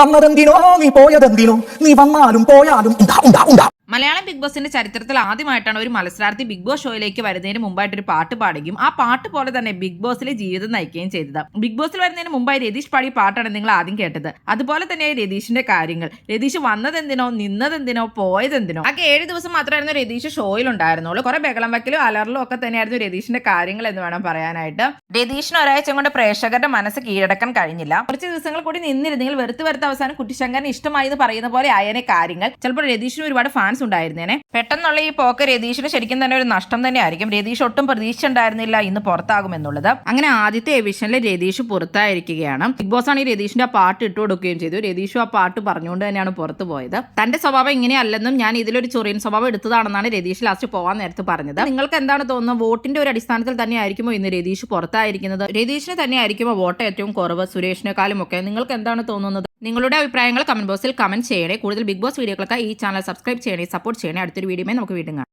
വന്നതെന്തിനോ നീ പോയതെന്തിനോ നീ വന്നാലും പോയാലും ഉണ്ടാ. മലയാളം ബിഗ് ബോസിന്റെ ചരിത്രത്തിൽ ആദ്യമായിട്ടാണ് ഒരു മത്സരാർത്ഥി ബിഗ് ബോസ് ഷോയിലേക്ക് വരുന്നതിന് മുമ്പായിട്ട് ഒരു പാട്ട് പാടുകയും ആ പാട്ട് പോലെ തന്നെ ബിഗ് ബോസിലെ ജീവിതം നയിക്കുകയും ചെയ്തത്. ബിഗ് ബോസിൽ വരുന്നതിന് മുമ്പായി രതീഷ് പാടിയ പാട്ടാണ് നിങ്ങൾ ആദ്യം കേട്ടത്. അതുപോലെ തന്നെയായി രതീഷിന്റെ കാര്യങ്ങൾ. രതീഷ് വന്നതെന്തിനോ നിന്നതെന്തിനോ പോയതെന്തിനോ. ആകെ 7 ദിവസം മാത്രമായിരുന്നു രതീഷ് ഷോയിൽ ഉണ്ടായിരുന്നുള്ളൂ. കുറെ ബഹളം വയ്ക്കലും അലറലും ഒക്കെ തന്നെയായിരുന്നു രതീഷിന്റെ കാര്യങ്ങൾ എന്ന് വേണം പറയാനായിട്ട്. രതീഷിന് ഒരാഴ്ച കൊണ്ട് പ്രേക്ഷകരുടെ മനസ്സ് കീഴടക്കാൻ കഴിഞ്ഞില്ല. കുറച്ച് ദിവസങ്ങൾ കൂടി നിന്നിരുന്നെങ്കിൽ വെറുത്ത് അവസാനം കുട്ടിശങ്കരന് ഇഷ്ടമായി എന്ന് പറയുന്ന പോലെ ആയനെ കാര്യങ്ങൾ. ചിലപ്പോൾ രതീഷിന് ഒരുപാട് ഫാൻസ് ഉണ്ടായിരുന്നേനെ. പെട്ടെന്നുള്ള ഈ പോക്ക് രതീഷിന് ശരിക്കും തന്നെ ഒരു നഷ്ടം തന്നെ ആയിരിക്കും. രതീഷ് ഒട്ടും പ്രതീക്ഷ ഉണ്ടായിരുന്നില്ല ഇന്ന് പുറത്താകുമെന്നുള്ളത്. അങ്ങനെ ആദ്യത്തെ എവിഷനിൽ രതീഷ് പുറത്തായിരിക്കുകയാണ്. ബിഗ് ബോസ് ആണ് ഈ രതീഷിന്റെ ആ പാട്ട് ഇട്ടു കൊടുക്കുകയും ചെയ്തു. രതീഷും ആ പാട്ട് പറഞ്ഞുകൊണ്ട് തന്നെയാണ് പുറത്തു പോയത്. തന്റെ സ്വഭാവം ഇങ്ങനെയല്ലെന്നും ഞാൻ ഇതിലൊരു ചൊറിയൻ സ്വഭാവം എടുത്തതാണെന്നാണ് രതീഷ് ലാസ്റ്റ് പോവാൻ നേരത്ത് പറഞ്ഞത്. നിങ്ങൾക്ക് എന്താണ് തോന്നുന്നത്? വോട്ടിന്റെ ഒരു അടിസ്ഥാനത്തിൽ തന്നെ ആയിരിക്കുമോ ഇന്ന് രതീഷ് പുറത്തായിരിക്കുന്നത്? രതീഷിന് തന്നെ ആയിരിക്കുമോ വോട്ട് ഏറ്റവും കുറവ് സുരേഷിനെക്കാളും ഒക്കെ? നിങ്ങൾക്ക് എന്താണ് തോന്നുന്നത്? നിങ്ങളുടെ അഭിപ്രായങ്ങൾ കമന്റ് ബോക്സിൽ കമന്റ് ചെയ്യണേ. കൂടുതൽ ബിഗ് ബോസ് വീഡിയോകൾക്ക് ഈ ചാനൽ സബ്സ്ക്രൈബ് ചെയ്യണേ, സപ്പോർട്ട് ചെയ്യണേ. അടുത്തൊരു വീഡിയോയുമായി നമുക്ക് വീണ്ടും കാണാം.